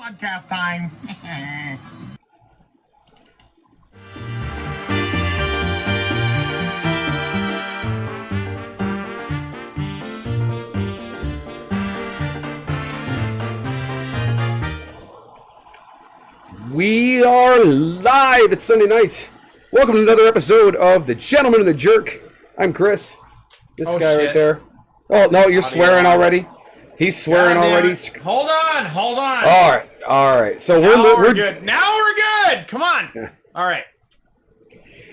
Podcast time. We are live. It's Sunday night. Welcome to another episode of The Gentleman and the Jerk. I'm Chris. This guy shit. right there. Oh, no, you're swearing already? He's swearing already. Hold on. All right. So we're good. Now we're good. Come on. Yeah. All right.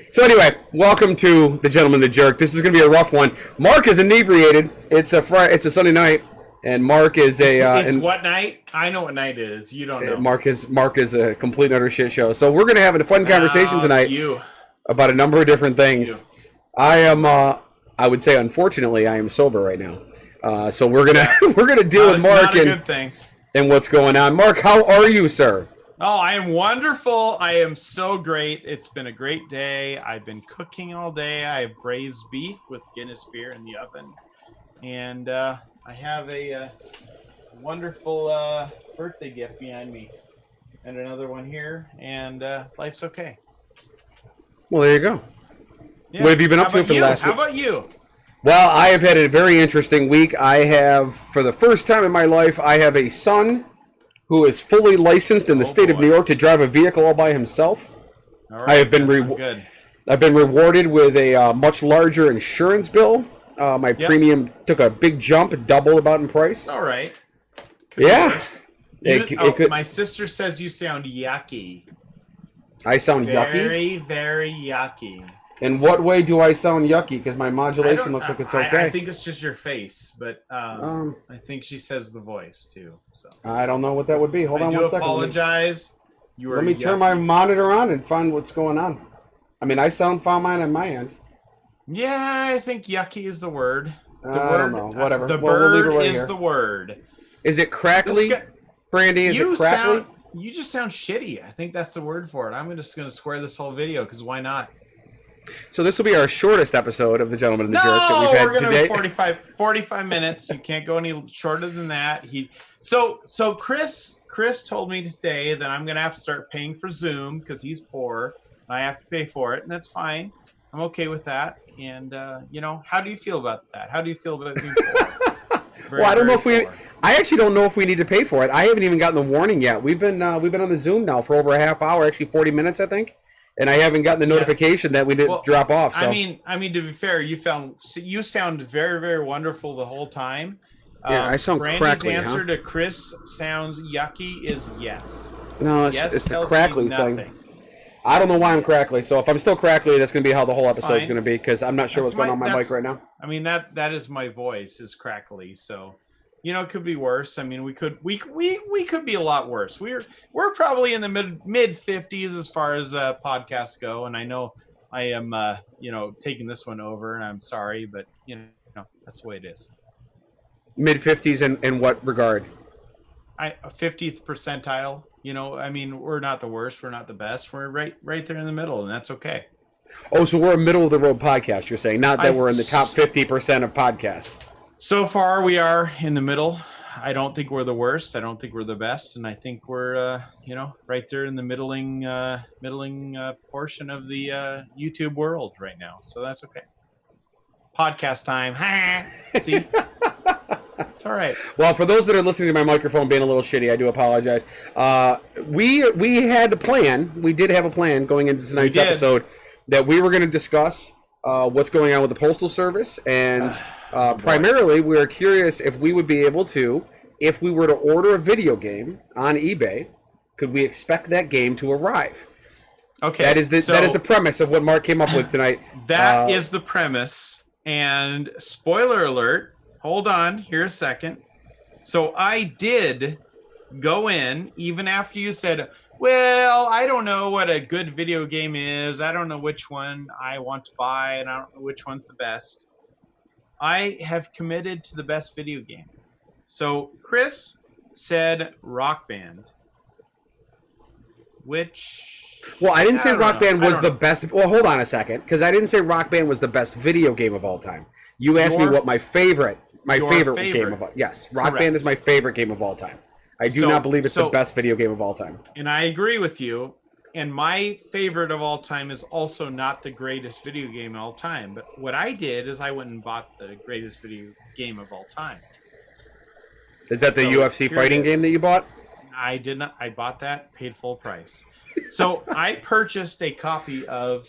So anyway, welcome to The Gentleman and the Jerk. This is going to be a rough one. Mark is inebriated. It's a Sunday night, and Mark is It's what night? I know what night it is. You don't know. Mark is a complete and utter shit show. So we're going to have a fun conversation tonight about a number of different things. I am, I would say, unfortunately, I am sober right now. So we're gonna deal with Mark and what's going on. Mark, how are you, sir? Oh, I am wonderful. I am so great. It's been a great day. I've been cooking all day. I have braised beef with Guinness beer in the oven, and I have a wonderful birthday gift behind me, and another one here. And life's okay. Well, there you go. Yeah. What have you been up to for the last week? How about you? Well, I have had a very interesting week. I have, for the first time in my life, I have a son who is fully licensed in the state of New York to drive a vehicle all by himself. All right, I have been I've been rewarded with a much larger insurance bill. My premium took a big jump, double about in price. All right. Yeah. My sister says you sound yucky. I sound yucky? Very, very yucky. In what way do I sound yucky? Because my modulation looks like it's okay. I think it's just your face, but I think she says the voice too. So I don't know what that would be. Hold on one second. I apologize. Let me turn my monitor on and find what's going on. I mean, I sound fine on my end. Yeah, I think yucky is the word. I don't know. Whatever. The bird is the word. Is it crackly? Brandy, is it crackly? You just sound shitty. I think that's the word for it. I'm just going to swear this whole video because why not? So this will be our shortest episode of The Gentleman and the Jerk that we've had today. We're going to 45 minutes. You can't go any shorter than that. So Chris told me today that I'm going to have to start paying for Zoom because he's poor. I have to pay for it, and that's fine. I'm okay with that. And how do you feel about that? How do you feel about being poor? Well, I don't know if I actually don't know if we need to pay for it. I haven't even gotten the warning yet. We've been on the Zoom now for over a half hour, actually 40 minutes, I think. And I haven't gotten the notification that we didn't drop off. So. I mean, to be fair, you sound very, very wonderful the whole time. Yeah, I sound Brandy's crackly. Answer to Chris sounds yucky is yes. No, it's the crackly thing. I don't know why I'm crackly. So if I'm still crackly, that's going to be how the whole episode's going to be because I'm not sure what's going on my mic right now. I mean that is my voice is crackly. So. It could be worse. I mean, we could be a lot worse. We're probably in the mid 50s as far as podcasts go, and I know I am taking this one over, and I'm sorry, but that's the way it is. Mid 50s in what regard? 50th percentile. I mean, we're not the worst, we're not the best. We're right there in the middle, and that's okay. Oh, so we're a middle of the road podcast. You're saying, not that we're in the top 50% of podcasts. So far, we are in the middle. I don't think we're the worst. I don't think we're the best, and I think we're, right there in the middling portion of the YouTube world right now. So that's okay. Podcast time. See, it's all right. Well, for those that are listening to my microphone being a little shitty, I do apologize. We had a plan. We did have a plan going into tonight's episode that we were going to discuss what's going on with the Postal Service and. Primarily, we are curious if we would be able to, if we were to order a video game on eBay, could we expect that game to arrive? Okay, that is the premise of what Mark came up with tonight. That is the premise. And spoiler alert, hold on here a second. So I did go in, even after you said, well, I don't know what a good video game is. I don't know which one I want to buy, and I don't know which one's the best. I have committed to the best video game. So Chris said Rock Band, which... Well, I didn't say Rock Band was the best... Well, hold on a second, because I didn't say Rock Band was the best video game of all time. You asked me what my favorite game of all... Yes, Rock Band is my favorite game of all time. I do not believe it's the best video game of all time. And I agree with you. And my favorite of all time is also not the greatest video game of all time. But what I did is I went and bought the greatest video game of all time. Is that the UFC fighting game that you bought? I did not. I bought that, paid full price. So I purchased a copy of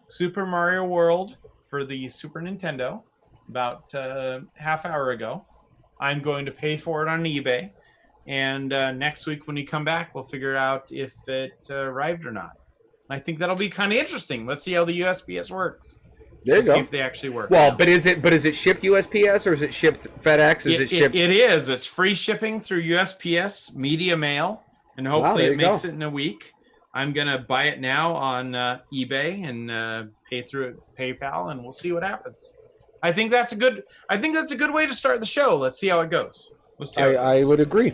Super Mario World for the Super Nintendo about half hour ago. I'm going to pay for it on eBay. And next week when you come back, we'll figure out if it arrived or not. I think that'll be kind of interesting. Let's see how the USPS works. There you go. See if they actually work. Well, but is it shipped USPS or is it shipped FedEx? Is it shipped? It is. It's free shipping through USPS Media Mail, and hopefully it makes it in a week. I'm gonna buy it now on eBay and pay through PayPal, and we'll see what happens. I think that's a good way to start the show. Let's see how it goes. Let's see how it goes. I would agree.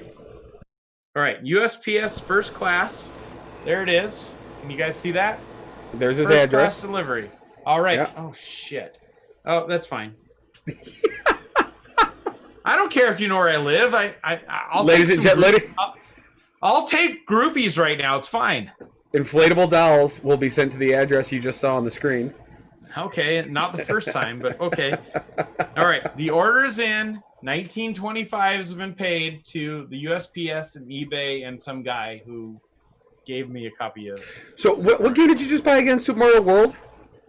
All right, USPS First Class. There it is. Can you guys see that? There's his First address. Class delivery. All right. Yeah. Oh shit. Oh, that's fine. I don't care if you know where I live. I'll Ladies and gentlemen, I'll take groupies right now. It's fine. Inflatable dolls will be sent to the address you just saw on the screen. Okay, not the first time, but okay. All right, the order is in. 1925s have been paid to the USPS and eBay and some guy who gave me a copy of. So what game did you just buy again? Super Mario World?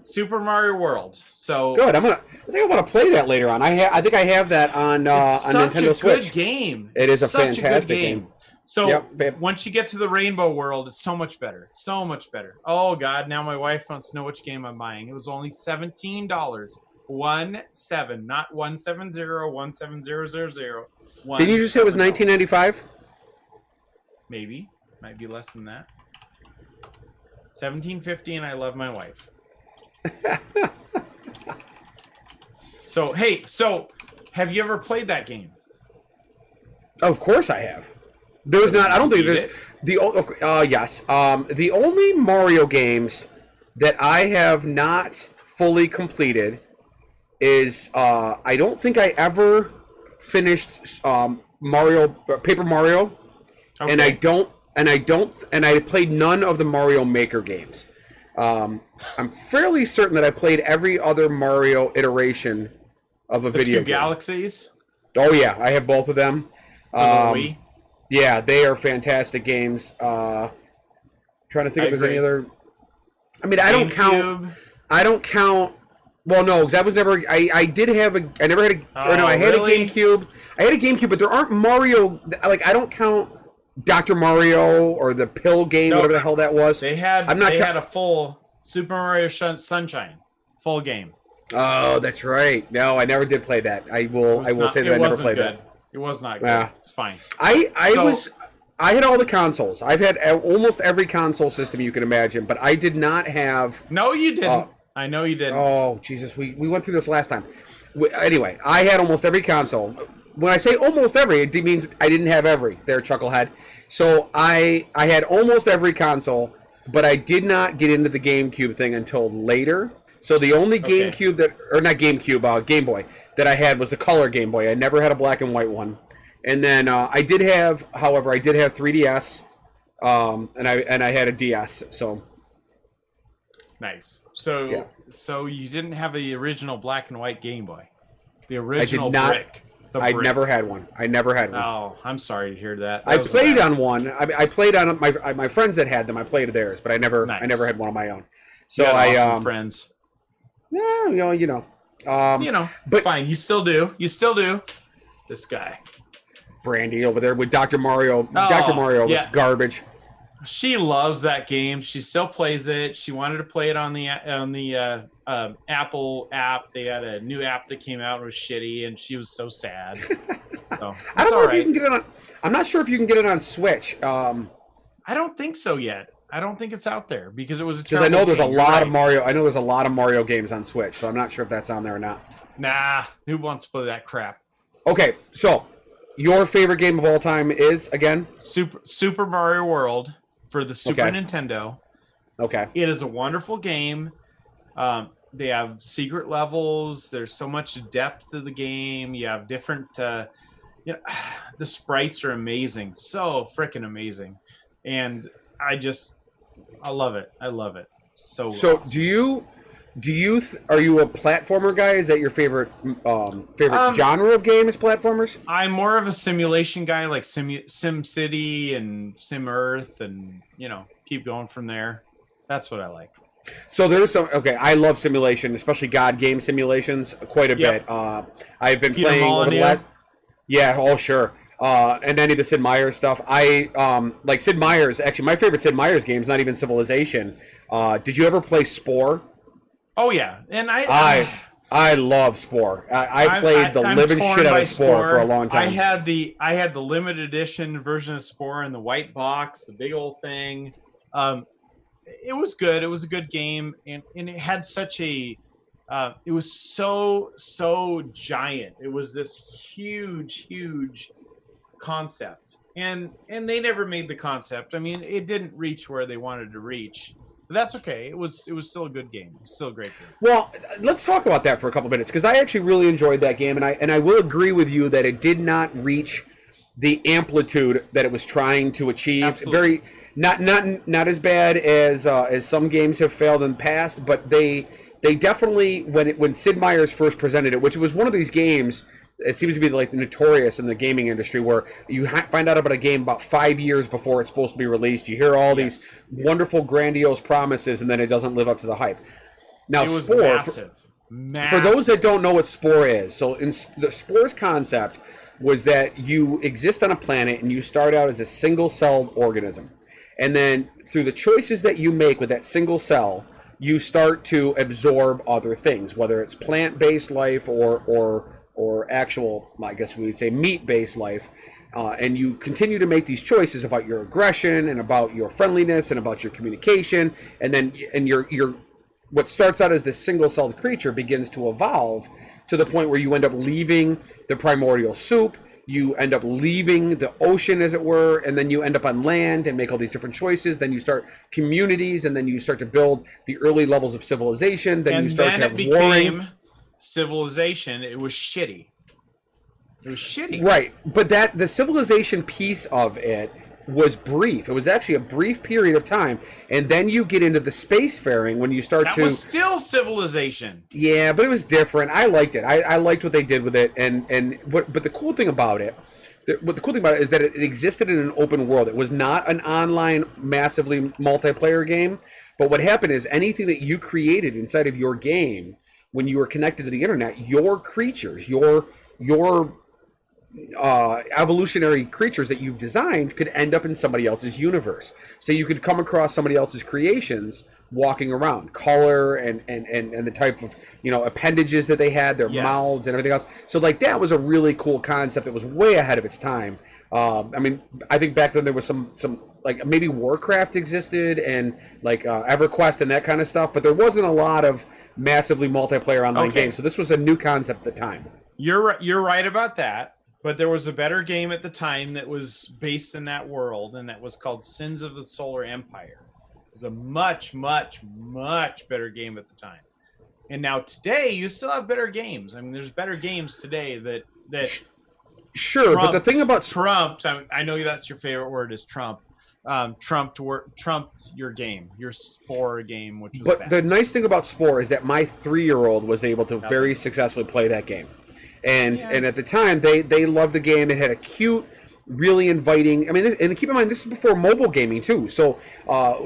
Super Mario World. So good. I think I want to play that later on. I think I have that on Nintendo Switch. It's such a good game. It is a fantastic game. So once you get to the Rainbow World, it's so much better. So much better. Oh God! Now my wife wants to know which game I'm buying. It was only $17. 17, not 170, 17000. Didn't you just say it was 1995? Maybe, might be less than that. 1750, and I love my wife. So have you ever played that game? Of course I have. There's not. I don't think there's yes. The only Mario games that I have not fully completed is I don't think I ever finished Paper Mario, okay. and I played none of the Mario Maker games. I'm fairly certain that I played every other Mario iteration of a video game. The 2 Galaxies? Oh yeah, I have both of them. Wii? Yeah, they are fantastic games. Trying to think if there's any other. I mean, I don't count. Well, no, because I was never. I did have a. I never had a. Or no, I had really? a GameCube. I had a GameCube, but there aren't Mario. Like I don't count Dr. Mario or the pill game, whatever the hell that was. They had. Had a full Super Mario Sunshine, full game. Oh, that's right. No, I never did play that. I will say that I never played that. It was not good. Yeah. It's fine. I had all the consoles. I've had almost every console system you can imagine, but I did not have. No, you didn't. I know you didn't. Oh, Jesus. We went through this last time. Anyway, I had almost every console. When I say almost every, it means I didn't have every. There, Chucklehead. So I had almost every console, but I did not get into the GameCube thing until later. So the only GameCube Game Boy that I had was the color Game Boy. I never had a black and white one. And then I did have 3DS, and I had a DS. So nice. So you didn't have the original black and white Game Boy, the original brick. I never had one. Oh, I'm sorry to hear that. I played on one. I played on my friends that had them. I played theirs, but I never had one on my own. So awesome friends. Yeah, but fine. You still do. This guy, Brandy over there with Dr. Mario. Dr. Mario was garbage. She loves that game. She still plays it. She wanted to play it on the Apple app. They had a new app that came out and was shitty, and she was so sad. So I don't know if you can get it on. I'm not sure if you can get it on Switch. I don't think so yet. I don't think it's out there because it was a terrible. Because I know there's a lot of Mario. I know there's a lot of Mario games on Switch, so I'm not sure if that's on there or not. Nah, who wants to play that crap? Okay, so your favorite game of all time is again Super Mario World for the Super Nintendo. Okay, it is a wonderful game. They have secret levels. There's so much depth to the game. You have different. you know, the sprites are amazing, so freaking amazing, and I love it. I love it. So So awesome. are you a platformer guy? Is that your favorite genre of game is platformers? I'm more of a simulation guy, like Sim City and Sim Earth, and keep going from there. That's what I like. So there's some okay. I love simulation, especially God game simulations, quite a Yep. bit. I've been Peter playing over the Molyneux. last. Yeah, oh sure. And any of the Sid Meier's stuff. I like Sid Meier's. Actually, my favorite Sid Meier's game is not even Civilization. Did you ever play Spore? Oh yeah, and I love Spore. I played the I'm living torn shit out by of Spore for a long I time. had the limited edition version of Spore in the white box, the big old thing. It was good. It was a good game, and it had such a it was so giant. It was this huge concept, and they never made the concept. I mean, it didn't reach where they wanted to reach. But that's okay. It was still a good game. It was still a great game. Well, let's talk about that for a couple minutes because I actually really enjoyed that game, and I will agree with you that it did not reach the amplitude that it was trying to achieve. Absolutely. Very not as bad as some games have failed in the past, but they definitely when Sid Meier's first presented it, which was one of these games. It seems to be like notorious in the gaming industry where you find out about a game about 5 years before it's supposed to be released. You hear all these wonderful, grandiose promises, and then it doesn't live up to the hype. Now, It was Spore, massive. for those that don't know what Spore is, so in the Spore's concept was that you exist on a planet and you start out as a single-celled organism. And then through the choices that you make with that single cell, you start to absorb other things, whether it's plant-based life or actual, I guess we would say, meat-based life, and you continue to make these choices about your aggression and about your friendliness and about your communication, and then your what starts out as this single-celled creature begins to evolve to the point where you end up leaving the primordial soup, you end up leaving the ocean, as it were, and then you end up on land and make all these different choices. Then you start communities, and then you start to build the early levels of civilization. Then you start to have warring. Civilization. It was shitty. It was shitty. Right, but the civilization piece of it was brief. It was actually a brief period of time, and then you get into the spacefaring when you start That to. was still civilization. Yeah, but it was different. I liked it. I liked what they did with it, but the cool thing about it. The cool thing about it is that it existed in an open world. It was not an online, massively multiplayer game. But what happened is anything that you created inside of your game, when you were connected to the internet, your creatures, your evolutionary creatures that you've designed could end up in somebody else's universe. So you could come across somebody else's creations walking around, color and the type of appendages that they had, their mouths and everything else. So like that was a really cool concept that was way ahead of its time. I mean, I think back then there was some like maybe Warcraft existed and like EverQuest and that kind of stuff, but there wasn't a lot of massively multiplayer online games. So this was a new concept at the time. You're right about that. But there was a better game at the time that was based in that world, and that was called Sins of the Solar Empire. It was a much better game at the time. And now today, you still have better games. I mean, there's better games today that sure, but the thing about trumped. I know that's your favorite word is Trump. Trumped your game, your Spore game, which was But bad. the nice thing about Spore is that my 3-year-old was able to very successfully play that game. And at the time, they loved the game. It had a cute, really inviting. I mean, and keep in mind, this is before mobile gaming too. So,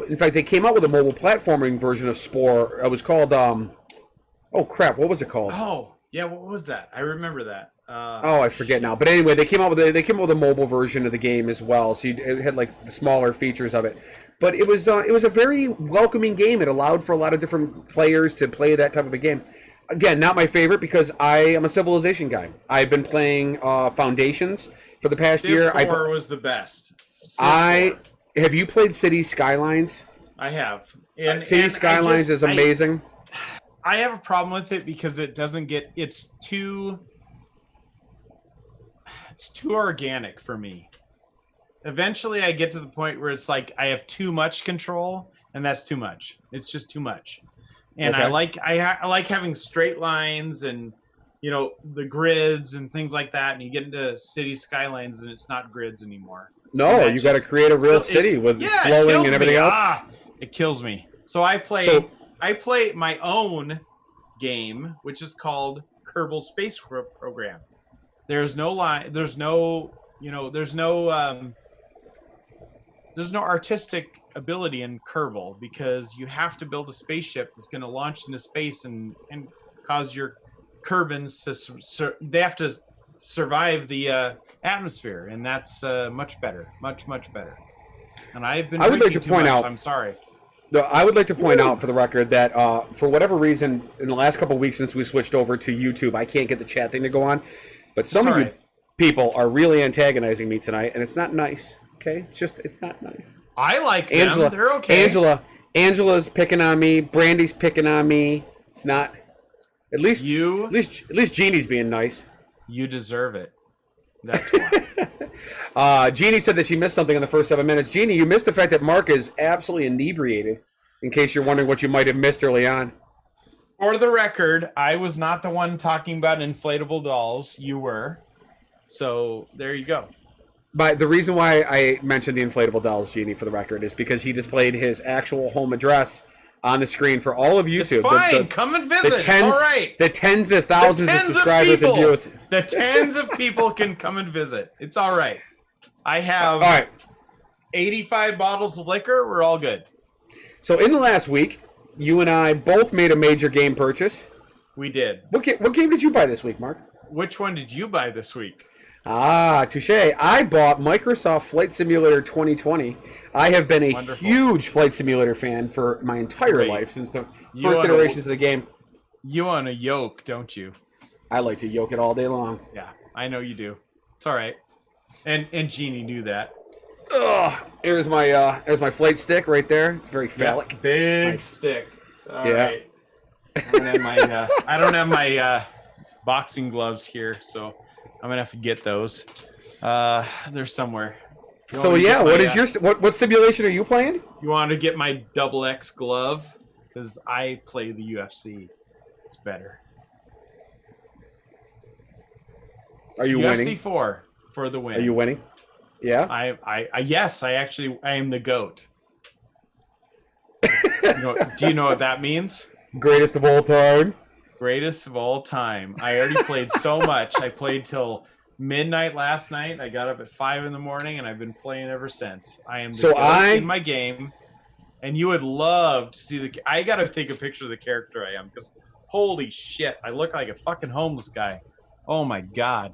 in fact, they came out with a mobile platforming version of Spore. It was called, oh crap, what was it called? Oh yeah, what was that? I remember that. I forget now. But anyway, they came out with a mobile version of the game as well. So it had like the smaller features of it. But it was a very welcoming game. It allowed for a lot of different players to play that type of a game. Again, not my favorite because I am a Civilization guy. I've been playing Foundations for the past year. Civ 4 was the best. Have you played City Skylines? I have. City Skylines is amazing. I have a problem with it because it doesn't get. It's too organic for me. Eventually, I get to the point where it's like I have too much control, and that's too much. It's just too much. And I like having straight lines and the grids and things like that, and you get into city skylines and it's not grids anymore. No, you got to create a real city with flowing and everything else. It kills me. So I play my own game, which is called Kerbal Space Program. There's no line. There's no artistic ability in Kerbal, because you have to build a spaceship that's going to launch into space and cause your Kerbins to they have to survive the atmosphere, and that's much better, much better. And I've been. I would like to point out. I'm sorry. No, I would like to point out for the record that for whatever reason, in the last couple of weeks since we switched over to YouTube, I can't get the chat thing to go on. But some of you people are really antagonizing me tonight, and it's not nice. Okay, it's not nice. I like Angela. They're okay. Angela's picking on me. Brandy's picking on me. It's not. At least Jeannie's being nice. You deserve it. That's why. Jeannie said that she missed something in the first 7 minutes. Jeannie, you missed the fact that Marc is absolutely inebriated, in case you're wondering what you might have missed early on. For the record, I was not the one talking about inflatable dolls. You were. So there you go. But the reason why I mentioned the inflatable dolls, Jeannie, for the record, is because he displayed his actual home address on the screen for all of YouTube. It's fine. Come and visit. All right. The tens of thousands of subscribers and viewers. The tens of people can come and visit. It's all right. I have 85 bottles of liquor. We're all good. So in the last week, you and I both made a major game purchase. We did. What game did you buy this week, Marc? Which one did you buy this week? Touche. I bought Microsoft Flight Simulator 2020. I have been a huge Flight Simulator fan for my entire life, since the first iterations of the game. You want a yoke, don't you? I like to yoke it all day long. Yeah, I know you do. It's all right. And Jeannie knew that. Here's my flight stick right there. It's very phallic. Yeah, big stick. All right. I don't have my boxing gloves here, so I'm gonna have to get those. They're somewhere. So yeah, what simulation are you playing? You want to get my XX glove, because I play the UFC. It's better. Are you UFC winning? 4 for the win. Are you winning? Yeah. I am the GOAT. Do you know what that means? Greatest of all time. Greatest of all time. I already played so much. I played till midnight last night. I got up at 5 a.m, and I've been playing ever since. I am the GOAT in my game, and you would love to see I got to take a picture of the character I am, because holy shit, I look like a fucking homeless guy. Oh my god.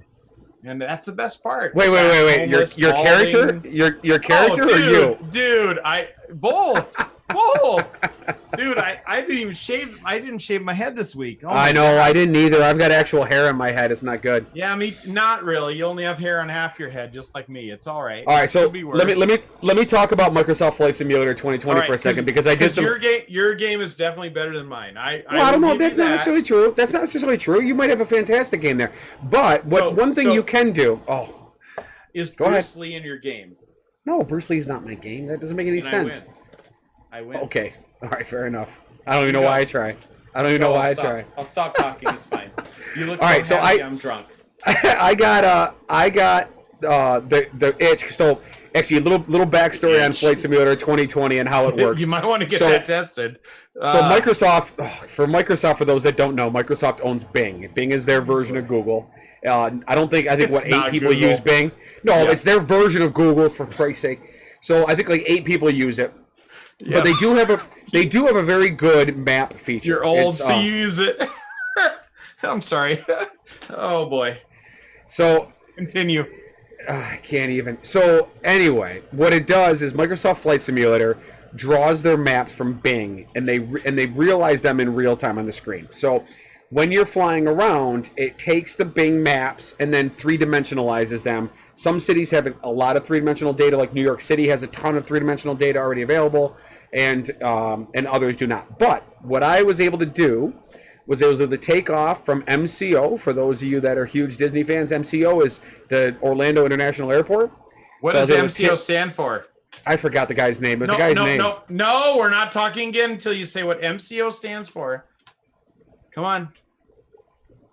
And that's the best part. Wait. Your character? Your character or you? Dude, both. Dude, I didn't even shave. I didn't shave my head this week. I know. God. I didn't either. I've got actual hair on my head. It's not good. Yeah, not really. You only have hair on half your head, just like me. It's all right. All right. So let me talk about Microsoft Flight Simulator 2020 for a second, because I did some. Your game is definitely better than mine. I don't know. That's not necessarily true. That's not necessarily true. You might have a fantastic game there, but one thing you can do. Is Bruce Lee in your game? No, Bruce Lee's not my game. That doesn't make any sense. I win. Okay. All right. Fair enough. I don't even know why I try. I try. I'll stop talking. It's fine. You look so happy. I'm drunk. I got the itch. So actually, a little backstory on Flight Simulator 2020 and how it works. You might want to get that tested. So Microsoft, for those that don't know, Microsoft owns Bing. Bing is their version of Google. I think 8 people use Bing. No, it's their version of Google, for Christ's sake. So I think like 8 people use it. Yep. But they do have a very good map feature. You're old, so you use it. I'm sorry. Oh boy. So continue. I can't even. So anyway, what it does is Microsoft Flight Simulator draws their maps from Bing, and they realize them in real time on the screen. So when you're flying around, it takes the Bing maps and then 3-dimensionalizes them. Some cities have a lot of 3-dimensional data, like New York City has a ton of 3-dimensional data already available, and others do not. But what I was able to do was able to take off from MCO. For those of you that are huge Disney fans, MCO is the Orlando International Airport. What does MCO stand for? I forgot the guy's name. It was the guy's name. No, we're not talking again until you say what MCO stands for. Come on.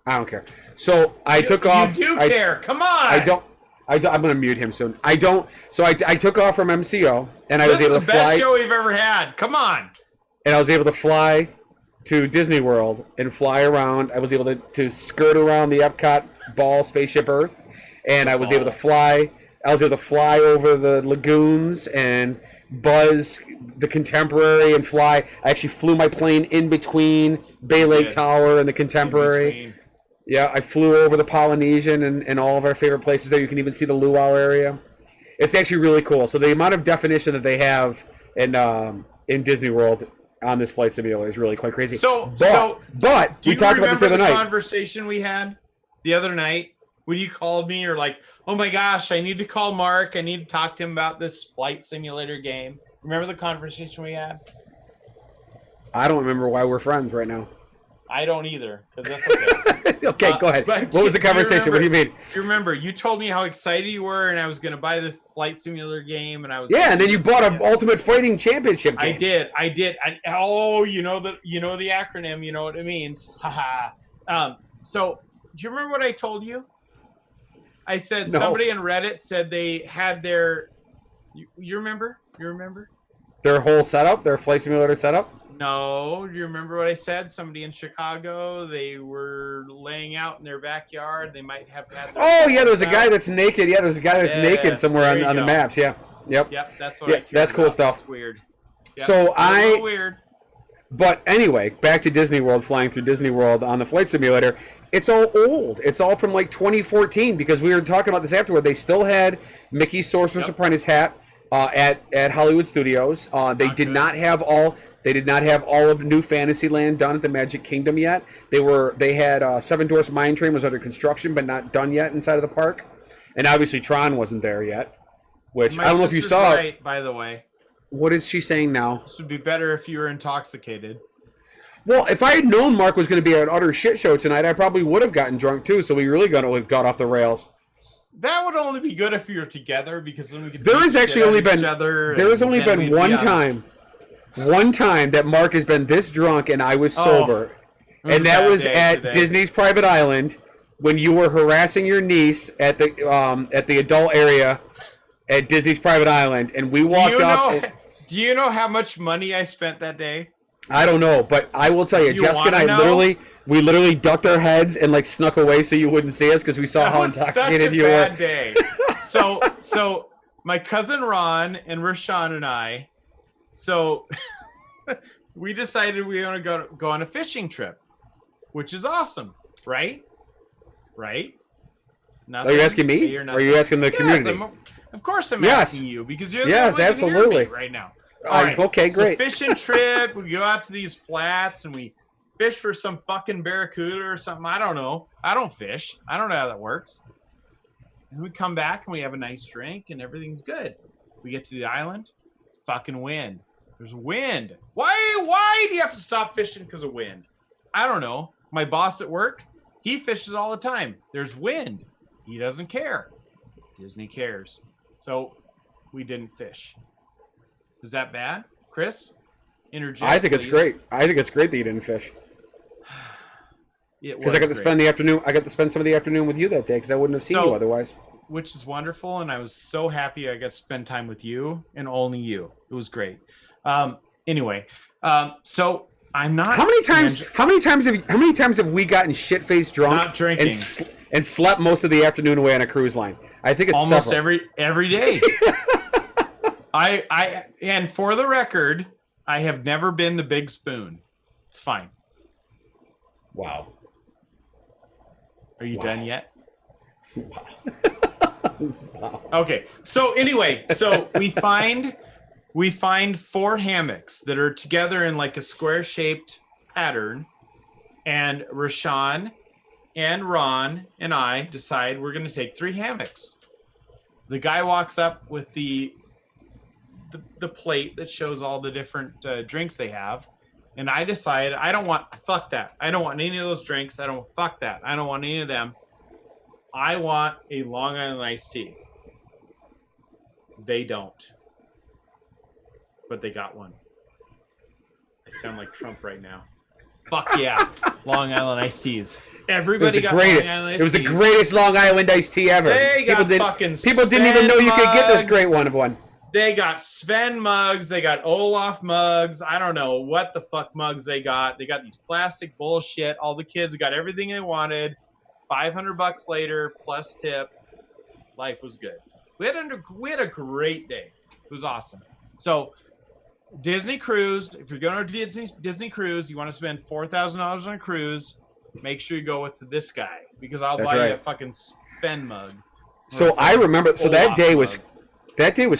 I don't care. So I took off. You do care. Come on. I don't. I'm going to mute him soon. I don't. So I took off from MCO, and I was able to fly. This is the best show we've ever had. Come on. And I was able to fly to Disney World and fly around. I was able to skirt around the Epcot ball spaceship Earth, and I was able to fly. I was able to fly over the lagoons and buzz the Contemporary and fly. I actually flew my plane in between Bay Lake Tower and the Contemporary. Yeah, I flew over the Polynesian and all of our favorite places there. You can even see the luau area. It's actually really cool. So the amount of definition that they have in Disney World on this flight simulator is really quite crazy. But we talked about this the other night. Conversation we had the other night when you called me, you're like, "Oh my gosh, I need to call Mark. I need to talk to him about this flight simulator game." Remember the conversation we had? I don't remember why we're friends right now. I don't either, because that's okay. Okay, go ahead. What was the conversation? What do you mean? You remember, you told me how excited you were, and I was going to buy the flight simulator game, and I was and then you bought an Ultimate Fighting Championship game. I did. You know the acronym. You know what it means. Haha. So, do you remember what I told you? I said somebody in Reddit said they had their. You remember? You remember? Their whole setup, their flight simulator setup. No, do you remember what I said? Somebody in Chicago, they were laying out in their backyard. They might have had. There's a guy that's naked. Yeah, there's a guy that's naked somewhere on the maps. Yeah, yep. That's what. That's cool stuff. That's weird. Yep. So a little weird. But anyway, back to Disney World, flying through Disney World on the flight simulator. It's all old. It's all from like 2014 because we were talking about this afterward. They still had Mickey's Sorcerer's Apprentice hat at Hollywood Studios. They did not have all of New Fantasyland done at the Magic Kingdom yet. They had Seven Dwarfs Mine Train was under construction but not done yet inside of the park, and obviously Tron wasn't there yet. Which I don't know if you saw. Right, by the way. What is she saying now? This would be better if you were intoxicated. Well, if I had known Mark was going to be an utter shit show tonight, I probably would have gotten drunk too. So we really got off the rails. That would only be good if we were together, because then we could. There has only been one time that Mark has been this drunk and I was sober, and that was at Disney's Private Island when you were harassing your niece at the adult area at Disney's Private Island, and we walked up. Do you know how much money I spent that day? I don't know, but I will tell you, Jessica and I literally ducked our heads and like snuck away so you wouldn't see us because we saw how intoxicated you were. That was such a bad day. So my cousin Ron and Rashawn and I, we decided we want to go on a fishing trip, which is awesome, right? Right? Nothing? Are you asking me? Or are you asking the community? Of course I'm asking you, because you're the one absolutely right now. All right. Okay, great. So fishing trip, we go out to these flats and we fish for some fucking barracuda or something. I don't know. I don't fish. I don't know how that works. And we come back and we have a nice drink and everything's good. We get to the island, fucking wind. There's wind. Why do you have to stop fishing because of wind? I don't know. My boss at work, he fishes all the time. There's wind. He doesn't care. Disney cares. So we didn't fish. Is that bad, Chris? Interject. I think it's great. I think it's great that you didn't fish. Because I got to spend the afternoon. I got to spend some of the afternoon with you that day because I wouldn't have seen you otherwise. Which is wonderful, and I was so happy I got to spend time with you and only you. It was great. Anyway, so I'm not. How many times have we gotten shit-faced drunk, not drinking, and slept most of the afternoon away on a cruise line? I think it's almost several. every day. And for the record, I have never been the big spoon. It's fine. Wow. Are you done yet? Wow. Okay. So anyway, we find 4 hammocks that are together in like a square-shaped pattern, and Rashawn and Ron and I decide we're going to take 3 hammocks. The guy walks up with the plate that shows all the different drinks they have, and I decide I don't want any of those drinks. I don't want any of them. I want a Long Island iced tea. They don't, but they got one. I sound like Trump right now. Fuck yeah, Long Island iced teas. Everybody got greatest. Long Island iced It was the teas. greatest Long Island iced tea ever. They got people didn't even know you could get this great one. They got Sven mugs. They got Olaf mugs. I don't know what the fuck mugs they got. They got these plastic bullshit. All the kids got everything they wanted. $500 later plus tip. Life was good. We had a great day. It was awesome. So Disney cruise. If you're going to Disney cruise, you want to spend $4,000 on a cruise. Make sure you go with this guy because I'll buy you a fucking Sven mug. So I remember. So that day was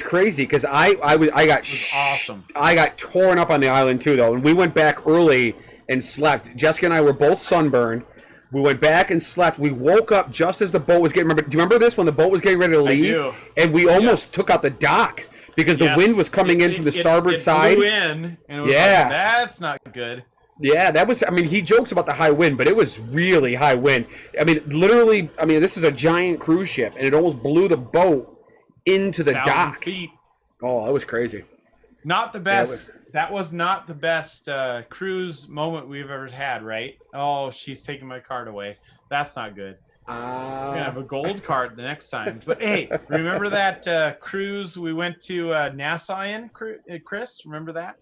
crazy because I got awesome. I got torn up on the island too though, and we went back early and slept. Jessica and I were both sunburned. We went back and slept. We woke up just as the boat was getting. Do you remember this when the boat was getting ready to leave? I do. And we almost took out the docks because the wind was coming in from the starboard side. Blew in, and it was like, that's not good. Yeah, that was. I mean, he jokes about the high wind, but it was really high wind. I mean, literally. I mean, this is a giant cruise ship, and it almost blew the boat into the dock. Feet. Oh, that was crazy. Not the best. That was not the best cruise moment we've ever had, right? Oh, she's taking my card away. That's not good. We're gonna have a gold card the next time. But hey, remember that cruise we went to Nassau in, Chris? Remember that?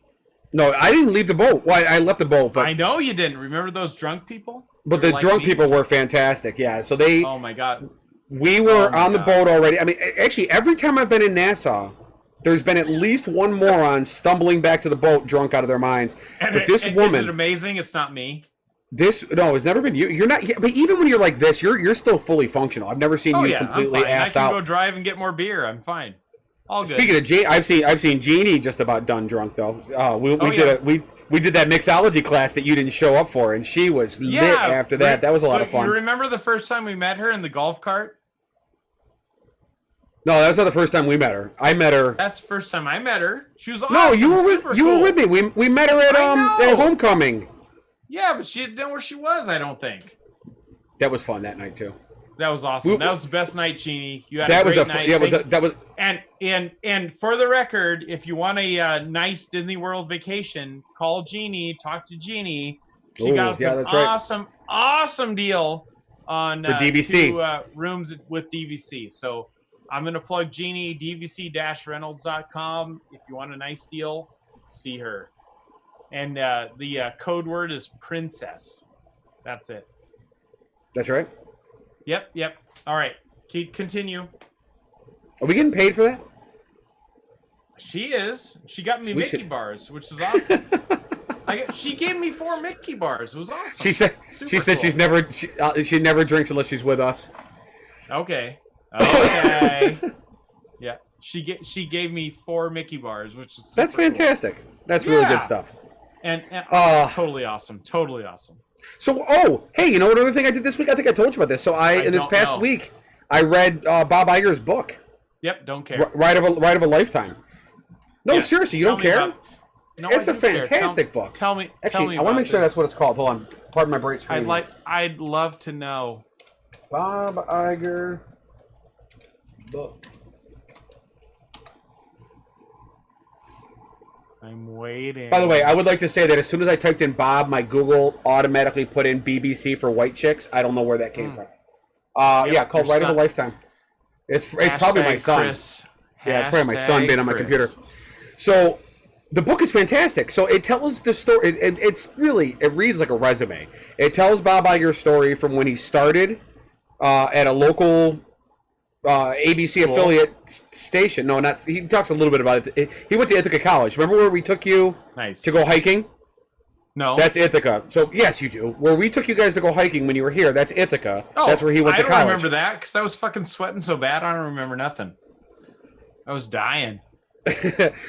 No, I didn't leave the boat. Well, I left the boat, but I know you didn't. Remember those drunk people? But the drunk people were fantastic. Yeah, so they. Oh my god. We were on the boat already. I mean, actually, every time I've been in Nassau, there's been at least one moron stumbling back to the boat drunk out of their minds. But this woman, is it amazing? It's not me. No, it's never been you. You're not. But even when you're like this, you're still fully functional. I've never seen you completely assed out. I can go drive and get more beer. I'm fine. All good. Speaking of Jeannie, I've seen Jeannie just about done drunk though. We did that mixology class that you didn't show up for, and she was lit after that. That was a lot of fun. You remember the first time we met her in the golf cart? No, that was not the first time we met her. I met her. That's the first time I met her. She was awesome. No, you were with me. We met her at homecoming. Yeah, but she didn't know where she was. I don't think. That was fun that night too. That was awesome. That was the best night, Jeannie. You had a great night. Yeah, And for the record, if you want a nice Disney World vacation, call Jeannie. Talk to Jeannie. She got us an awesome deal on for DVC 2 rooms with DVC. So I'm going to plug Jeannie, dvc-reynolds.com. If you want a nice deal, see her. And the code word is princess. That's it. That's right. Yep. All right. Continue. Are we getting paid for that? She is. She got me Mickey bars, which is awesome. She gave me 4 Mickey bars. It was awesome. She said cool. she never drinks unless she's with us. Okay. Yeah. She gave me 4 Mickey bars, which is that's fantastic. Cool. That's really good stuff. And totally awesome. Totally awesome. So, hey, you know what other thing I did this week? I think I told you about this. So in this past week, I read Bob Iger's book. Yep, don't care. Ride of a Lifetime. No, seriously, you don't care? No, it's a fantastic book. Tell me. Actually, I want to make sure that's what it's called. Hold on. Pardon my bright screen. I'd love to know. Bob Iger book. I'm waiting. By the way, I would like to say that as soon as I typed in Bob, my Google automatically put in BBC for white chicks. I don't know where that came from. Called Ride of a Lifetime. It's probably my son. Chris. Yeah, it's probably my son being on my computer. So the book is fantastic. So it tells the story. It reads like a resume. It tells Bob Iger's story from when he started at a local ABC affiliate station. No, not. He talks a little bit about it. He went to Ithaca College. Remember where we took you to go hiking? No. That's Ithaca. So, yes, you do. Where we took you guys to go hiking when you were here, that's Ithaca. That's where he went to college. I don't remember that because I was fucking sweating so bad. I don't remember nothing. I was dying.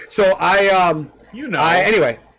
So,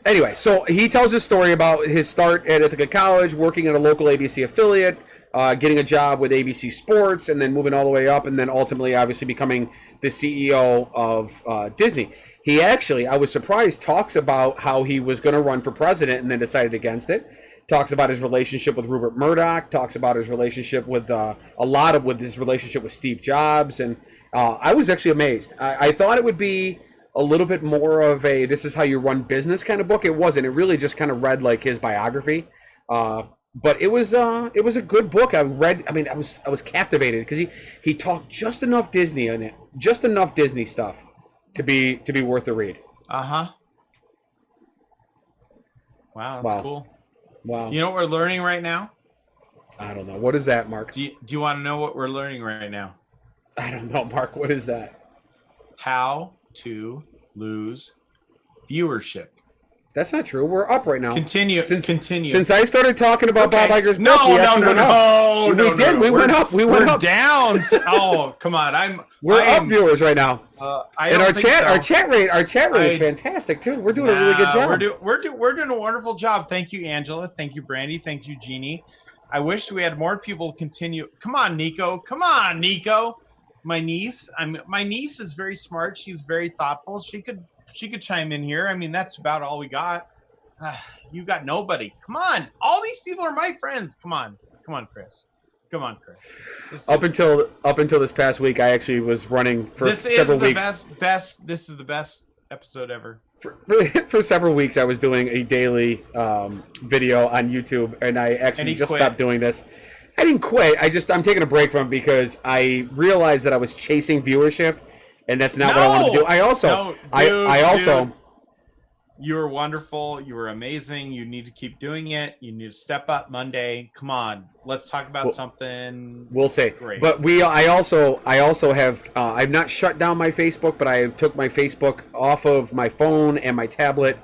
Anyway, so he tells his story about his start at Ithaca College, working at a local ABC affiliate, getting a job with ABC Sports, and then moving all the way up, and then ultimately, obviously, becoming the CEO of Disney. He actually, I was surprised, talks about how he was going to run for president and then decided against it. Talks about his relationship with Rupert Murdoch. Talks about his relationship with his relationship with Steve Jobs, and I was actually amazed. I thought it would be a little bit more of a this is how you run business kind of book. It wasn't. It really just kind of read like his biography. But it was a good book. I read. I mean, I was captivated because he talked just enough Disney in it, just enough Disney stuff to be worth the read. Wow, that's cool. Wow. You know what we're learning right now? I don't know. What is that, Mark? Do you want to know what we're learning right now? I don't know, Mark. What is that? How to lose viewership. That's not true. We're up right now. Continue. Since I started talking about Bob Iger's book, we went up. We went up. Down. Oh, come on. We're up viewers right now. And our chat rate is fantastic too. We're doing a really good job. We're doing a wonderful job. Thank you, Angela. Thank you, Brandy. Thank you, Jeannie. I wish we had more people continue. Come on, Nico. My niece. My niece is very smart. She's very thoughtful. She could chime in here. I mean, that's about all we got. You got nobody. Come on. All these people are my friends. Come on, Chris. Up until this past week, I actually was running for several weeks. This is the best episode ever. For several weeks, I was doing a daily video on YouTube, and I actually just stopped doing this. I didn't quit. I'm taking a break from it because I realized that I was chasing viewership, and that's not what I want to do. Dude, you were wonderful. You were amazing. You need to keep doing it. You need to step up Monday. Come on, let's talk about something. We'll say. Great. But I also have. I've not shut down my Facebook, but I took my Facebook off of my phone and my tablet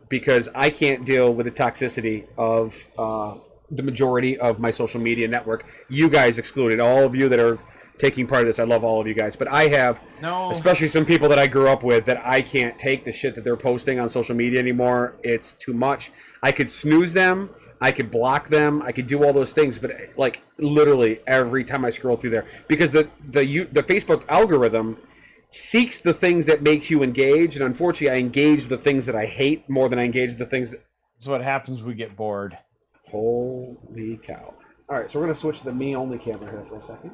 because I can't deal with the toxicity of the majority of my social media network. You guys excluded. All of you that are taking part of this, I love all of you guys, but I have, especially some people that I grew up with, that I can't take the shit that they're posting on social media anymore. It's too much. I could snooze them, I could block them, I could do all those things, but like literally every time I scroll through there, because the Facebook algorithm seeks the things that makes you engage, and unfortunately I engage with the things that I hate more than I engage with the things that... That's what happens when we get bored. Holy cow. All right, so we're going to switch to the me-only camera here for a second.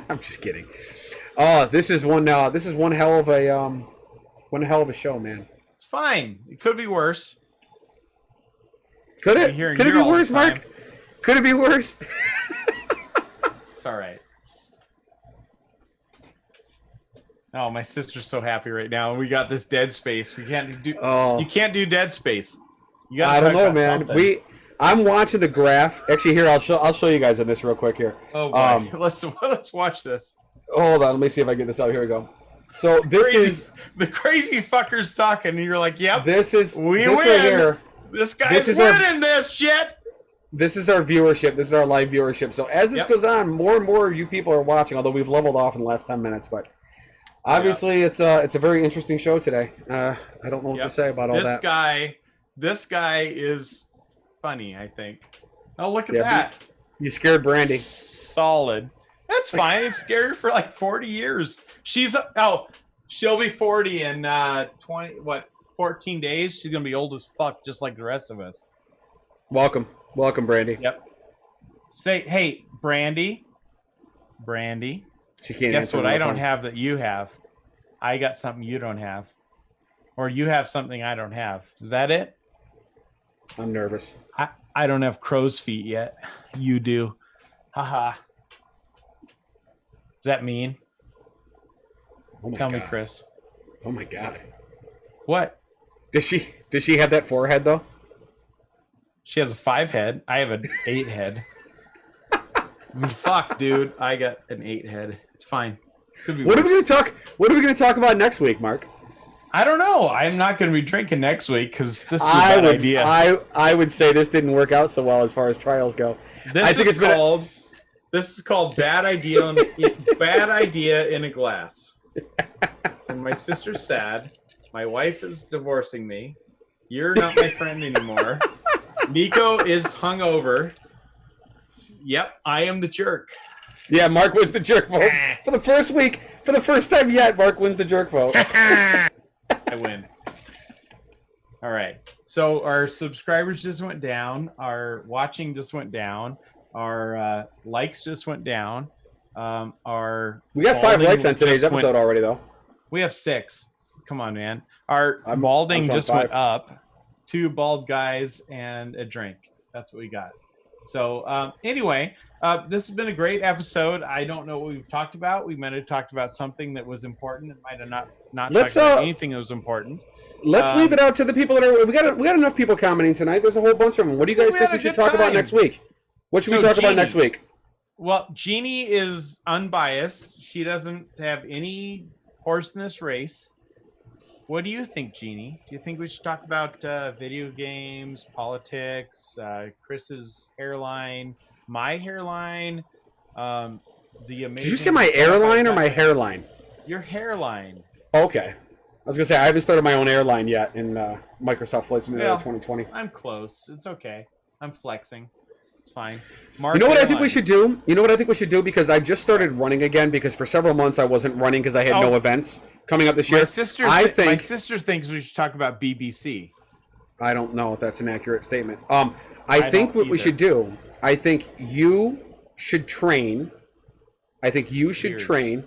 I'm just kidding. Oh, this is one hell of a show, man. It's fine. It could be worse. Could it? Could it be worse, Mark? Could it be worse? It's all right. Oh, my sister's so happy right now. We got this Dead Space. You can't do Dead Space. You got. I don't know, man. Something. I'm watching the graph. Actually, here I'll show you guys on this real quick here. Oh boy, let's watch this. Hold on, let me see if I get this out. Here we go. So this is the crazy fuckers talking, and you're like, "Yep, we win." Right here, this guy's winning this shit. This is our viewership. This is our live viewership. So as this goes on, more and more of you people are watching. Although we've leveled off in the last 10 minutes, but obviously it's a very interesting show today. I don't know what to say about all that. This guy is funny, I think. Oh, look at that. You scared Brandy. Solid. That's fine. I've scared her for like 40 years. She'll be 40 in 14 days. She's going to be old as fuck, just like the rest of us. Welcome, Brandy. Yep. Say, hey, Brandy. She can't Guess what I don't have that you have? I got something you don't have. Or you have something I don't have. Is that it? I'm nervous. I don't have crow's feet yet. You do. Haha. Does that mean? Tell me, Chris. Oh my God. What? Does she have that 4 head though? She has a 5 head. I have an 8 head. Fuck, dude. I got an 8 head. It's fine. What are we gonna talk about next week, Mark? I don't know. I'm not going to be drinking next week because this is a bad idea. I would say this didn't work out so well as far as trials go. This is called bad idea. Bad idea in a glass. And my sister's sad. My wife is divorcing me. You're not my friend anymore. Nico is hungover. Yep, I am the jerk. Yeah, Mark wins the jerk vote for the first week. For the first time yet, Mark wins the jerk vote. I win. All right. So our subscribers just went down. Our watching just went down. Our likes just went down. We got 5 likes on today's episode already, though. We have 6. Come on, man. Our balding just went up. 2 bald guys, and a drink. That's what we got. So anyway, this has been a great episode. I don't know what we've talked about. We might have talked about something that was important. It might have not talked about anything that was important. Let's leave it out to the people that are. We got enough people commenting tonight. There's a whole bunch of them. What do you guys think we should talk about next week? What should we talk about next week? Well, Jeannie is unbiased. She doesn't have any horse in this race. What do you think, Jeannie? Do you think we should talk about video games, politics, Chris's hairline, my hairline, the amazing... Did you say my airline or my hairline? Your hairline. Okay. I was going to say, I haven't started my own airline yet in Microsoft Flight Simulator 2020. I'm close. It's okay. I'm flexing. It's fine. Marc, you know what I think we should do? You know what I think we should do? Because I just started running again because for several months I wasn't running because I had no events coming up this year. My sister thinks we should talk about BBC. I don't know if that's an accurate statement. I think what we should do, I think you should train. I think you should train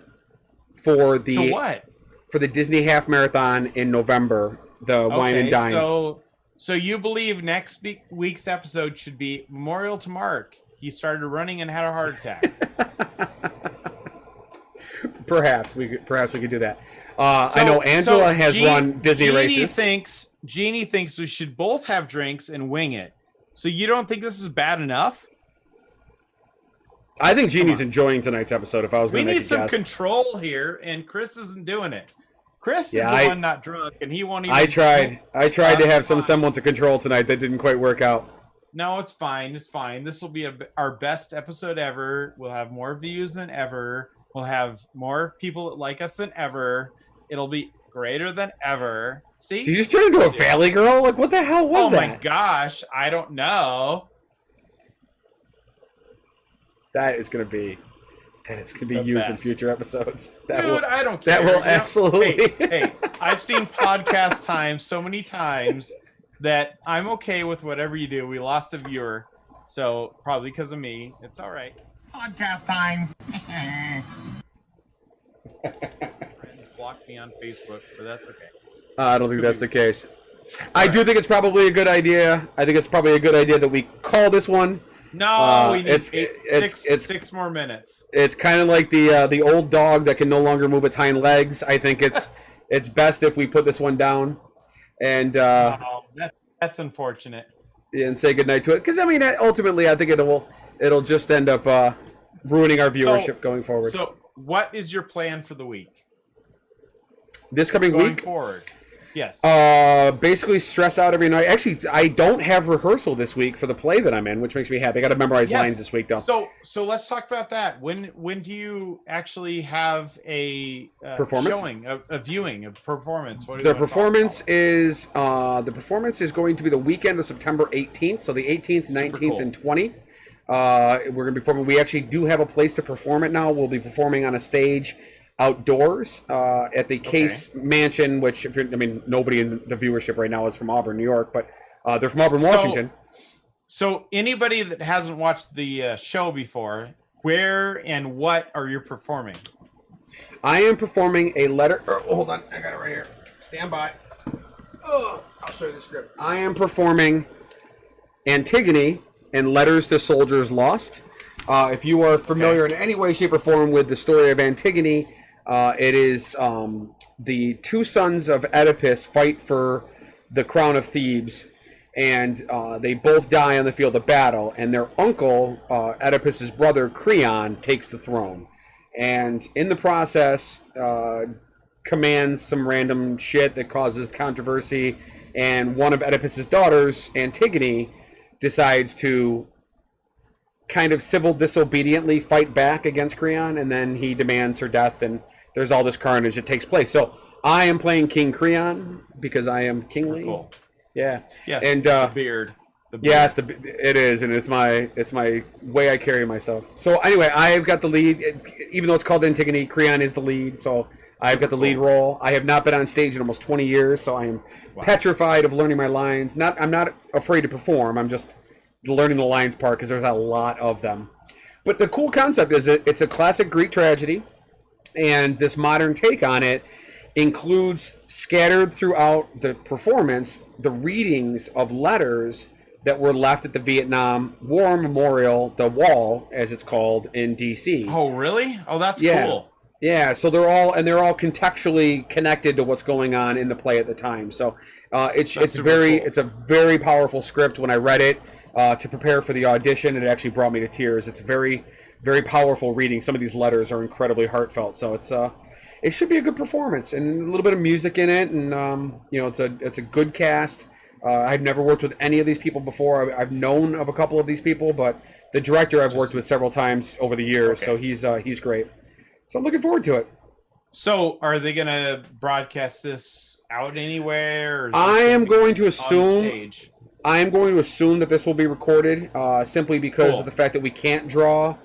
for the... To what? For the Disney Half Marathon in November, the Wine and Dine. So you believe next week's episode should be Memorial to Marc. He started running and had a heart attack. Perhaps we could do that. I know Angela has run Disney races. Jeannie thinks we should both have drinks and wing it. So you don't think this is bad enough? I think Jeannie's enjoying tonight's episode. If I was going to make a guess, we need some control here, and Chris isn't doing it. Chris is the one not drunk, and he won't even... I tried to have some semblance of control tonight. That didn't quite work out. No, it's fine. It's fine. This will be our best episode ever. We'll have more views than ever. We'll have more people that like us than ever. It'll be greater than ever. See? Did you just turn into a Valley Girl? Like, what the hell was that? Oh, my gosh. I don't know. That is going to be used in future episodes. I don't care. That will absolutely. Hey, I've seen podcast time so many times that I'm okay with whatever you do. We lost a viewer, so probably because of me. It's all right. Podcast time. Just blocked me on Facebook, but that's okay. I don't think that's the case. I do think it's probably a good idea. I think it's probably a good idea that we call this one. No, we need six more minutes. It's kind of like the old dog that can no longer move its hind legs. I think it's best if we put this one down and that's unfortunate. And say goodnight to it because I mean ultimately I think it'll just end up ruining our viewership going forward. So what is your plan for the week? This coming week? Going forward. Yes. Basically stress out every night. Actually, I don't have rehearsal this week for the play that I'm in, which makes me happy. I got to memorize lines this week, though. So let's talk about that. When do you actually have a performance showing, a viewing, a performance? The performance is going to be the weekend of September 18th. So the 18th, 19th, and 20th. We're going to be performing. We actually do have a place to perform it now. We'll be performing on a stage outdoors at the Case Mansion, which nobody in the viewership right now is from Auburn, New York, but they're from Auburn, Washington. So anybody that hasn't watched the show before, where and what are you performing? I am performing a letter. Hold on, I got it right here. Stand by. I'll show you the script. I am performing Antigone and Letters to Soldiers Lost. If you are familiar in any way, shape, or form with the story of Antigone, it is the two sons of Oedipus fight for the crown of Thebes, and they both die on the field of battle, and their uncle, Oedipus's brother, Creon, takes the throne. And in the process, commands some random shit that causes controversy, and one of Oedipus's daughters, Antigone, decides to kind of civil disobediently fight back against Creon, and then he demands her death, and there's all this carnage that takes place. So I am playing King Creon because I am kingly. Cool. Yeah. Yes. And the beard. Yes, it is, and it's my way I carry myself. So anyway, I've got the lead, even though it's called Antigone. Creon is the lead, so I've got the lead role. I have not been on stage in almost 20 years, so I am petrified of learning my lines. I'm not afraid to perform. I'm just learning the lines part because there's a lot of them. But the cool concept is it's a classic Greek tragedy and this modern take on it. includes scattered throughout the performance the readings of letters that were left at the Vietnam War Memorial, the Wall, as it's called, in D.C. Oh, really? Oh, that's Yeah. cool. Yeah, so they're all contextually connected to what's going on in the play at the time. So it's a very powerful script. When I read it to prepare for the audition, it actually brought me to tears. It's very, very powerful reading. Some of these letters are incredibly heartfelt. So it should be a good performance and a little bit of music in it, and it's a good cast. I've never worked with any of these people before. I've known of a couple of these people, but the director I've worked with several times over the years. Okay. So he's great. So I'm looking forward to it. So are they going to broadcast this out anywhere? Or I am going to assume that this will be recorded simply because of the fact that we can't draw.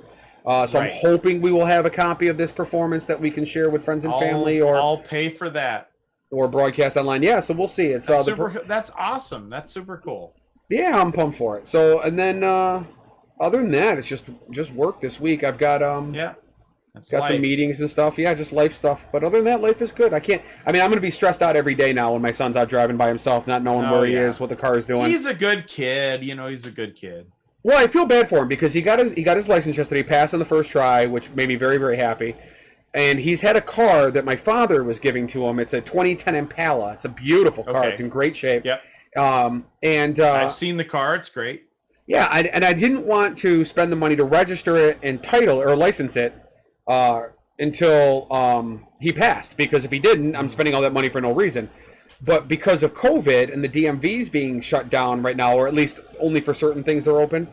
So I'm hoping we will have a copy of this performance that we can share with friends and family, or I'll pay for that, or broadcast online. Yeah, so we'll see. It's that's awesome. That's super cool. Yeah, I'm pumped for it. So, and then other than that, it's just work this week. I've got got some meetings and stuff. Yeah, just life stuff. But other than that, life is good. I'm going to be stressed out every day now when my son's out driving by himself, not knowing where he is, what the car is doing. He's a good kid. He's a good kid. Well, I feel bad for him because he got his license yesterday, passed on the first try, which made me very, very happy. And he's had a car that my father was giving to him. It's a 2010 Impala. It's a beautiful car. Okay. It's in great shape. Yep. And I've seen the car. It's great. Yeah, and I didn't want to spend the money to register it and title or license it until he passed, because if he didn't, I'm spending all that money for no reason. But because of COVID and the DMVs being shut down right now, or at least only for certain things they're open,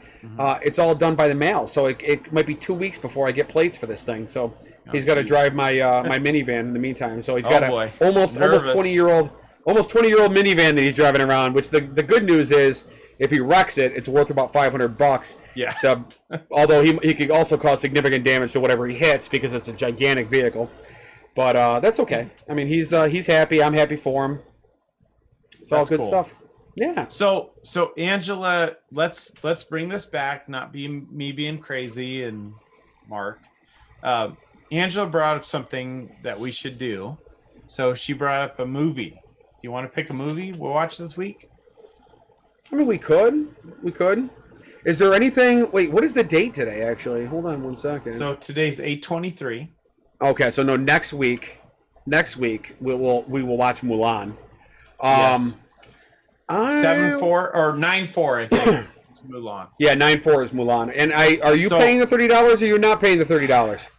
it's all done by the mail. So it might be 2 weeks before I get plates for this thing. So he's got to drive my my minivan in the meantime. So he's got a almost 20-year-old minivan that he's driving around. Which the good news is, if he wrecks it, it's worth about $500. Yeah. Although he could also cause significant damage to whatever he hits because it's a gigantic vehicle. But that's okay. I mean, he's happy. I'm happy for him. It's all good stuff. Yeah. So Angela, let's bring this back. Not me being crazy and Mark. Angela brought up something that we should do. So she brought up a movie. Do you want to pick a movie we'll watch this week? I mean, we could. Is there anything? Wait, what is the date today? Actually, hold on 1 second. So today's 8/23. Okay, so no, next week we will watch Mulan. Yes. 7-4 or 9-4, I think. It's Mulan. Yeah, 9-4 is Mulan. And are you paying the $30 or you're not paying the $30?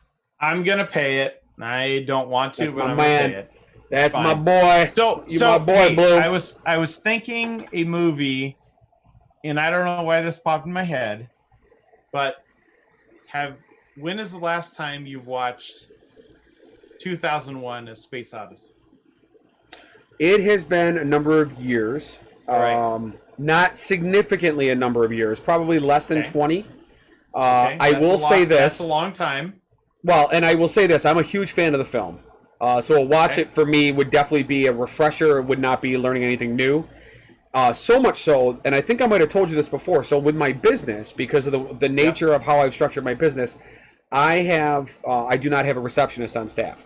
I'm gonna pay it. I don't want to, but I'm gonna pay it. That's my boy. So my boy, Blue. I was thinking a movie, and I don't know why this popped in my head, but when is the last time you watched 2001: A Space Odyssey? It has been a number of years. Right. Not significantly a number of years. Probably less than 20. I will say this. That's a long time. Well, and I will say this. I'm a huge fan of the film. So a watch it for me would definitely be a refresher. It would not be learning anything new. So much so, and I think I might have told you this before. So with my business, because of the nature of how I've structured my business, I do not have a receptionist on staff.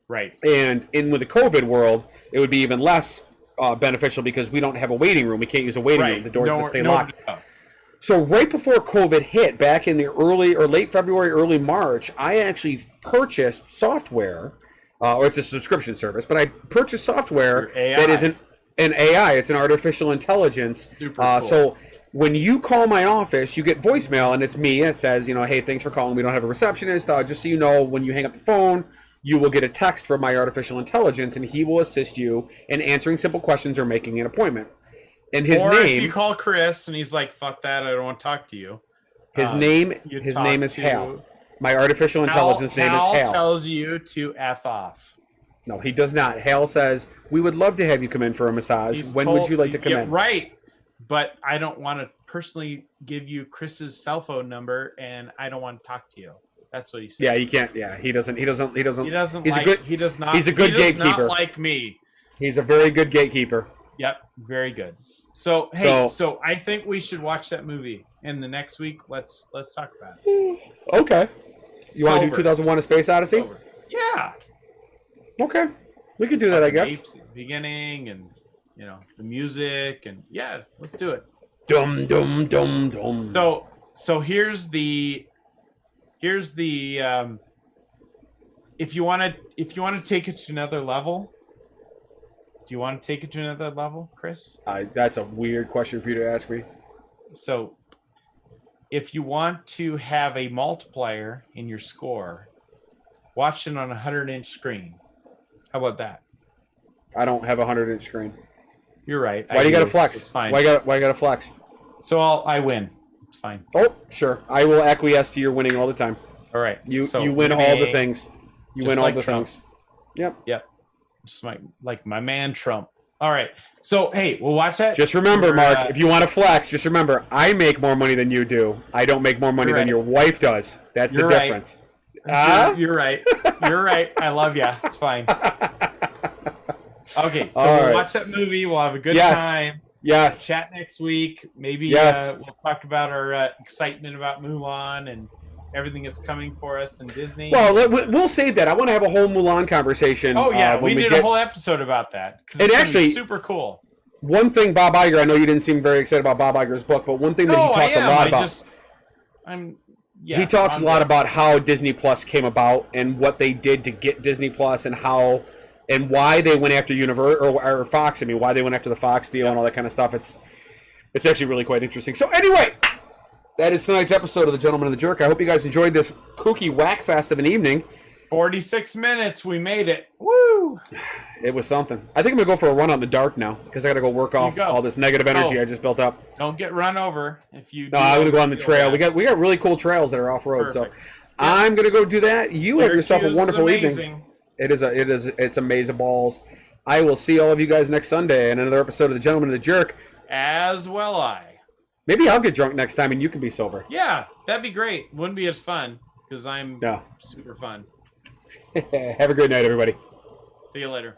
Right. And with the COVID world, it would be even less beneficial because we don't have a waiting room. We can't use a waiting room. The doors have to stay locked. So right before COVID hit, back in the late February, early March, I actually purchased software, or it's a subscription service, but I purchased software that is an AI. It's an artificial intelligence. Super cool. So when you call my office, you get voicemail, and it's me. It says, hey, thanks for calling. We don't have a receptionist. Just so you know, when you hang up the phone, you will get a text from my artificial intelligence, and he will assist you in answering simple questions or making an appointment. And his name. If you call Chris and he's like, "Fuck that, I don't want to talk to you." His name is Hal. My artificial intelligence name is Hal. Hal tells you to F off. No, he does not. Hal says, "We would love to have you come in for a massage. When would you like to come in?" Right, but I don't want to personally give you Chris's cell phone number, and I don't want to talk to you. That's what he said. Yeah, you can't. Yeah, he doesn't. He's a good gatekeeper. Not like me. He's a very good gatekeeper. Yep, very good. So so I think we should watch that movie, and the next week let's talk about it. Okay. You want to do 2001: A Space Odyssey? Yeah. Okay. We could do that, I guess. Apes at the beginning, and the music, and yeah, let's do it. Dum dum dum dum. So here's the if you want to take it to another level, do you want to take it to another level, Chris? That's a weird question for you to ask me. So if you want to have a multiplier in your score, watch it on a 100-inch screen. How about that? I don't have a 100-inch screen. You're right. Why do you got to flex? It's fine. Why you got to flex? So I win. It's fine. Oh, sure. I will acquiesce to your winning all the time. All right. You win all the things. You win all the Trump. things. Yep. Just like my man Trump. All right. So hey, we'll watch that. Just remember, Mark, if you want to flex, just remember, I make more money than you do. I don't make more money than your wife does. That's the difference. You're right. You're right. I love you. It's fine. Okay, so we'll watch that movie. We'll have a good time. Yes. Chat next week. Maybe we'll talk about our excitement about Mulan and everything that's coming for us in Disney. Well, we'll save that. I want to have a whole Mulan conversation. Oh yeah, we did a whole episode about that. It actually super cool. One thing Bob Iger, I know you didn't seem very excited about Bob Iger's book, but one thing that he talks a lot about. He talks a lot about how Disney Plus came about and what they did to get Disney Plus and how and why they went after or Fox. I mean, why they went after the Fox deal and all that kind of stuff. It's actually really quite interesting. So anyway, that is tonight's episode of The Gentleman and the Jerk. I hope you guys enjoyed this kooky whack fest of an evening. 46 minutes, we made it. Woo! It was something. I think I'm gonna go for a run on the dark now because I gotta go work off all this negative energy I just built up. Don't get run over if you. No, I'm gonna go on the trail. We got really cool trails that are off road. So I'm gonna go do that. You have yourself a wonderful evening. It's amazing balls. I will see all of you guys next Sunday in another episode of The Gentleman and the Jerk. As will I. Maybe I'll get drunk next time and you can be sober. Yeah, that'd be great. Wouldn't be as fun because I'm super fun. Have a great night, everybody. See you later.